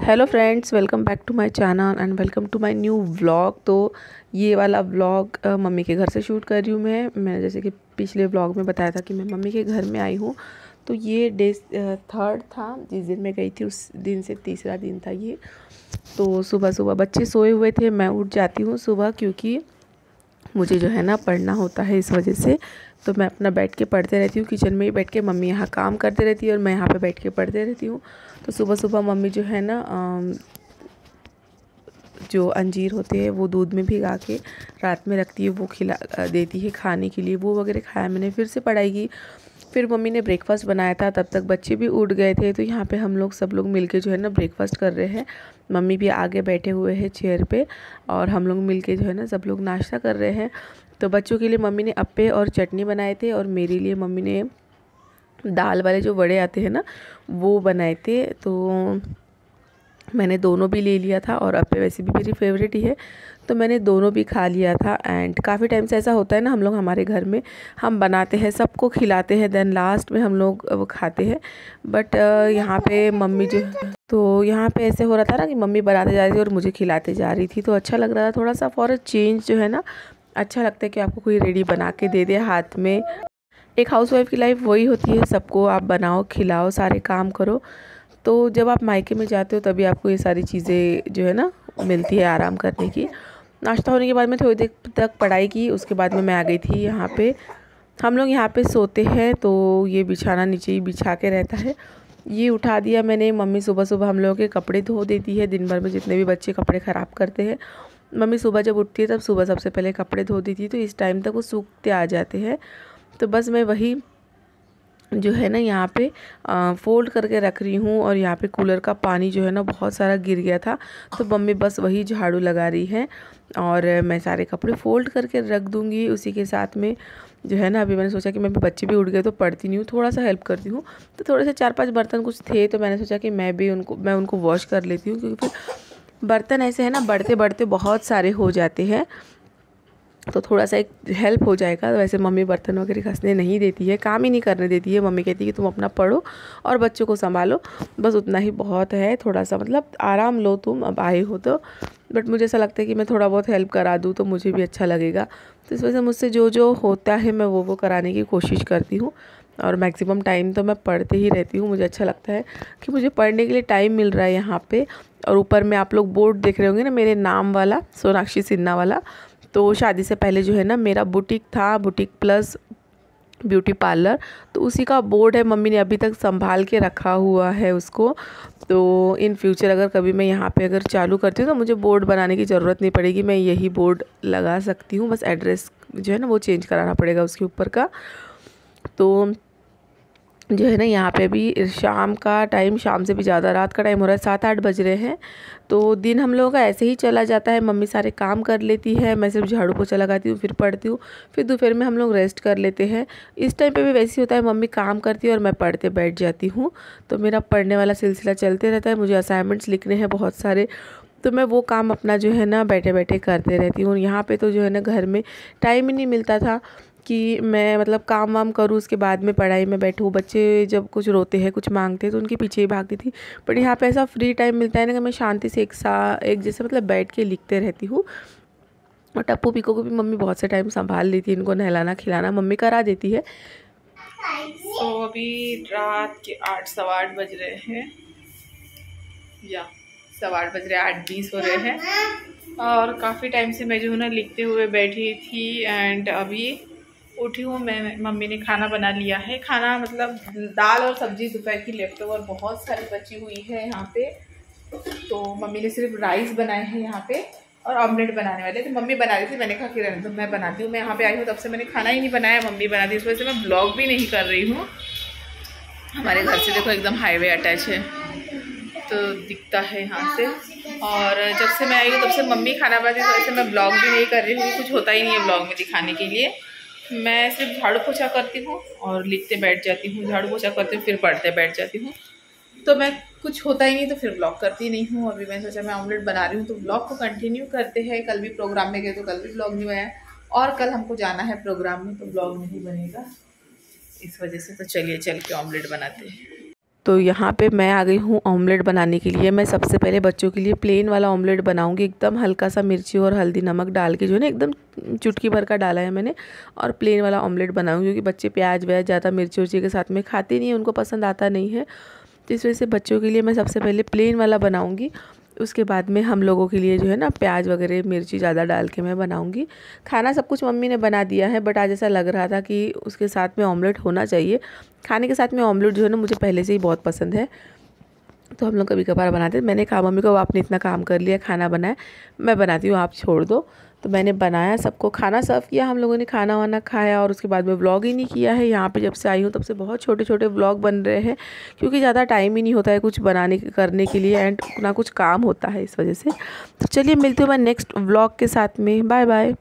Hello friends, welcome back to my channel and welcome to my new vlog. तो ये वाला vlog mummy के घर से शूट कर रही हूँ मैंने जैसे कि पिछले व्लॉग में बताया था कि मैं मम्मी के घर में आई हूँ। तो ये डे थर्ड था जिस दिन मैं गई थी, उस दिन से तीसरा दिन था ये। तो सुबह सुबह बच्चे सोए हुए थे, मैं उठ जाती हूँ सुबह क्योंकि मुझे जो है ना पढ़ना होता है, इस वजह से तो मैं अपना बैठ के पढ़ते रहती हूँ। किचन में ही बैठ के मम्मी यहाँ काम करते रहती है और मैं यहाँ पे बैठ के पढ़ते रहती हूँ। तो सुबह सुबह मम्मी जो है ना जो अंजीर होते हैं वो दूध में भिगा के रात में रखती है, वो खिला देती है खाने के लिए। वो वगैरह खाया मैंने, फिर से पढ़ाई की। फिर मम्मी ने ब्रेकफास्ट बनाया था, तब तक बच्चे भी उठ गए थे। तो यहाँ पे हम लोग सब लोग मिलके जो है ना ब्रेकफास्ट कर रहे हैं। मम्मी भी आगे बैठे हुए हैं चेयर पे और हम लोग मिलके जो है ना सब लोग नाश्ता कर रहे हैं। तो बच्चों के लिए मम्मी ने अप्पे और चटनी बनाए थे और मेरे लिए मम्मी ने दाल वाले जो वड़े आते हैं ना वो बनाए थे। तो मैंने दोनों भी ले लिया था और अप्पे वैसे भी मेरी फेवरेट ही है, तो मैंने दोनों भी खा लिया था। एंड काफ़ी टाइम से ऐसा होता है ना, हम लोग हमारे घर में हम बनाते हैं, सबको खिलाते हैं, देन लास्ट में हम लोग वो खाते हैं। बट यहाँ पे मम्मी जो तो यहाँ पे ऐसे हो रहा था ना कि मम्मी बनाते जा रही थी और मुझे खिलाते जा रही थी, तो अच्छा लग रहा था थोड़ा सा। फॉर अ चेंज जो है ना अच्छा लगता है कि आपको कोई रेडी बना के दे दे हाथ में। एक हाउसवाइफ की लाइफ वही होती है, सबको आप बनाओ, खिलाओ, सारे काम करो। तो जब आप मायके में जाते हो तभी आपको ये सारी चीज़ें जो है ना मिलती है आराम करने की। नाश्ता होने के बाद मैं थोड़ी देर तक पढ़ाई की, उसके बाद में मैं आ गई थी यहाँ पे। हम लोग यहाँ पे सोते हैं तो ये बिछाना नीचे ही बिछा के रहता है, ये उठा दिया मैंने। मम्मी सुबह सुबह हम लोगों के कपड़े धो देती है, दिन भर में जितने भी बच्चे कपड़े ख़राब करते हैं मम्मी सुबह जब उठती है तब सुबह सबसे पहले कपड़े धो देती है, तो इस टाइम तक वो सूखते आ जाते हैं। तो बस मैं वही जो है ना यहाँ पे फ़ोल्ड करके रख रही हूँ। और यहाँ पे कूलर का पानी जो है ना बहुत सारा गिर गया था, तो मम्मी बस वही झाड़ू लगा रही है और मैं सारे कपड़े फ़ोल्ड करके रख दूँगी। उसी के साथ में जो है ना अभी मैंने सोचा कि मैं बच्चे भी उठ गए तो पढ़ती नहीं हूँ, थोड़ा सा हेल्प करती हूँ। तो थोड़े से 4-5 बर्तन कुछ थे, तो मैंने सोचा कि मैं उनको वॉश कर लेती हूँ, क्योंकि फिर बर्तन ऐसे है ना बढ़ते बढ़ते बहुत सारे हो जाते हैं, तो थोड़ा सा एक हेल्प हो जाएगा। वैसे मम्मी बर्तन वगैरह घसने नहीं देती है, काम ही नहीं करने देती है। मम्मी कहती है कि तुम अपना पढ़ो और बच्चों को संभालो, बस उतना ही बहुत है। थोड़ा सा मतलब आराम लो, तुम अब आए हो तो। बट मुझे ऐसा लगता है कि मैं थोड़ा बहुत हेल्प करा दूँ तो मुझे भी अच्छा लगेगा। तो इस वजह से मुझसे जो जो होता है मैं वो कराने की कोशिश करती हूँ। और मैक्सिमम टाइम तो मैं पढ़ते ही रहती हूँ। मुझे अच्छा लगता है कि मुझे पढ़ने के लिए टाइम मिल रहा है यहाँ पे। और ऊपर में आप लोग बोर्ड देख रहे होंगे ना मेरे नाम वाला, सोनाक्षी सिन्हा वाला। तो शादी से पहले जो है ना मेरा बुटीक था, बुटीक प्लस ब्यूटी पार्लर, तो उसी का बोर्ड है। मम्मी ने अभी तक संभाल के रखा हुआ है उसको। तो इन फ्यूचर अगर कभी मैं यहाँ पे अगर चालू करती हूँ तो मुझे बोर्ड बनाने की ज़रूरत नहीं पड़ेगी, मैं यही बोर्ड लगा सकती हूँ। बस एड्रेस जो है ना वो चेंज कराना पड़ेगा उसके ऊपर का। तो जो है ना यहाँ पे भी शाम का टाइम, शाम से भी ज़्यादा रात का टाइम हो रहा है, 7-8 बज रहे हैं। तो दिन हम लोगों का ऐसे ही चला जाता है, मम्मी सारे काम कर लेती है, मैं सिर्फ झाड़ू पोछा लगाती हूँ, फिर पढ़ती हूँ, फिर दोपहर में हम लोग रेस्ट कर लेते हैं। इस टाइम पे भी वैसे ही होता है, मम्मी काम करती है और मैं पढ़ते बैठ जाती हूँ। तो मेरा पढ़ने वाला सिलसिला चलते रहता है। मुझे असाइनमेंट्स लिखने हैं बहुत सारे, तो मैं वो काम अपना जो है ना बैठे बैठे करते रहती हूँ। यहाँ पर तो जो है ना घर में टाइम ही नहीं मिलता था कि मैं मतलब काम वाम करूँ, उसके बाद में पढ़ाई में बैठूँ। बच्चे जब कुछ रोते हैं, कुछ मांगते हैं, तो उनके पीछे ही भागती थी। बट यहाँ पे ऐसा फ्री टाइम मिलता है ना कि मैं शांति से एक जैसे मतलब बैठ के लिखते रहती हूँ। और टप्पू पीको को भी मम्मी बहुत से टाइम संभाल लेती है, इनको नहलाना खिलाना मम्मी करा देती है। तो अभी रात के 8-8:15 बज रहे हैं, या 8:15 बज रहे हैं, 8:20 हो रहे हैं। और काफ़ी टाइम से मैं जो है ना लिखते हुए बैठी थी एंड अभी उठी हूँ मैं। मम्मी ने खाना बना लिया है, खाना मतलब दाल और सब्जी दोपहर की लेफ्ट ओवर बहुत सारी बची हुई है यहाँ पे। तो मम्मी ने सिर्फ राइस बनाए हैं यहाँ पे और ऑमलेट बनाने वाले। तो मम्मी बना रही थी, मैंने कहा कि रहने दो मैं बनाती हूँ। मैं यहाँ पे आई हूँ तब से मैंने खाना ही नहीं बनाया, मम्मी बनाती, इस वजह से मैं ब्लॉग भी नहीं कर रही हूँ। हमारे घर से देखो एकदम हाईवे अटैच है, तो दिखता है यहाँ से। और जब से मैं आई हूँ तब से मम्मी खाना बनाती है, तो वैसे मैं ब्लॉग भी नहीं कर रही हूँ, कुछ होता ही नहीं है ब्लॉग में दिखाने के लिए। मैं सिर्फ झाड़ू पोछा करती हूँ और लिखते बैठ जाती हूँ, झाड़ू पोछा करती हूँ फिर पढ़ते बैठ जाती हूँ। तो मैं कुछ होता ही नहीं तो फिर ब्लॉग करती नहीं हूँ। अभी मैं सोचा मैं ऑमलेट बना रही हूँ, तो ब्लॉग को कंटिन्यू करते हैं। कल भी प्रोग्राम में गए तो कल भी ब्लॉग नहीं बनाया, और कल हमको जाना है प्रोग्राम में तो ब्लॉग नहीं बनेगा, इस वजह से। तो चलिए चल के ऑमलेट बनाते हैं। तो यहाँ पे मैं आ गई हूँ ऑमलेट बनाने के लिए। मैं सबसे पहले बच्चों के लिए प्लेन वाला ऑमलेट बनाऊँगी, एकदम हल्का सा मिर्ची और हल्दी नमक डाल के, जो है ना एकदम चुटकी भर का डाला है मैंने, और प्लेन वाला ऑमलेट बनाऊँगी क्योंकि बच्चे प्याज व्याज ज़्यादा मिर्ची उर्ची के साथ में खाते नहीं हैं, उनको पसंद आता नहीं है। तो इस वजह से बच्चों के लिए मैं सबसे पहले प्लेन वाला बनाऊँगी, उसके बाद में हम लोगों के लिए जो है ना प्याज वगैरह मिर्ची ज़्यादा डाल के मैं बनाऊँगी। खाना सब कुछ मम्मी ने बना दिया है, बट आज ऐसा लग रहा था कि उसके साथ में ऑमलेट होना चाहिए। खाने के साथ में ऑमलेट जो है ना मुझे पहले से ही बहुत पसंद है, तो हम लोग कभी कभार बनाते हैं। मैंने कहा मम्मी को, आपने इतना काम कर लिया, खाना बनाया, मैं बनाती हूँ, आप छोड़ दो। तो मैंने बनाया, सबको खाना सर्व किया, हम लोगों ने खाना वाना खाया, और उसके बाद में व्लॉग ही नहीं किया है। यहाँ पे जब से आई हूँ तब से बहुत छोटे छोटे व्लॉग बन रहे हैं, क्योंकि ज़्यादा टाइम ही नहीं होता है कुछ बनाने करने के लिए, एंड ना कुछ काम होता है इस वजह से। तो चलिए मिलती हूँ मैं नेक्स्ट व्लॉग के साथ में। Bye bye.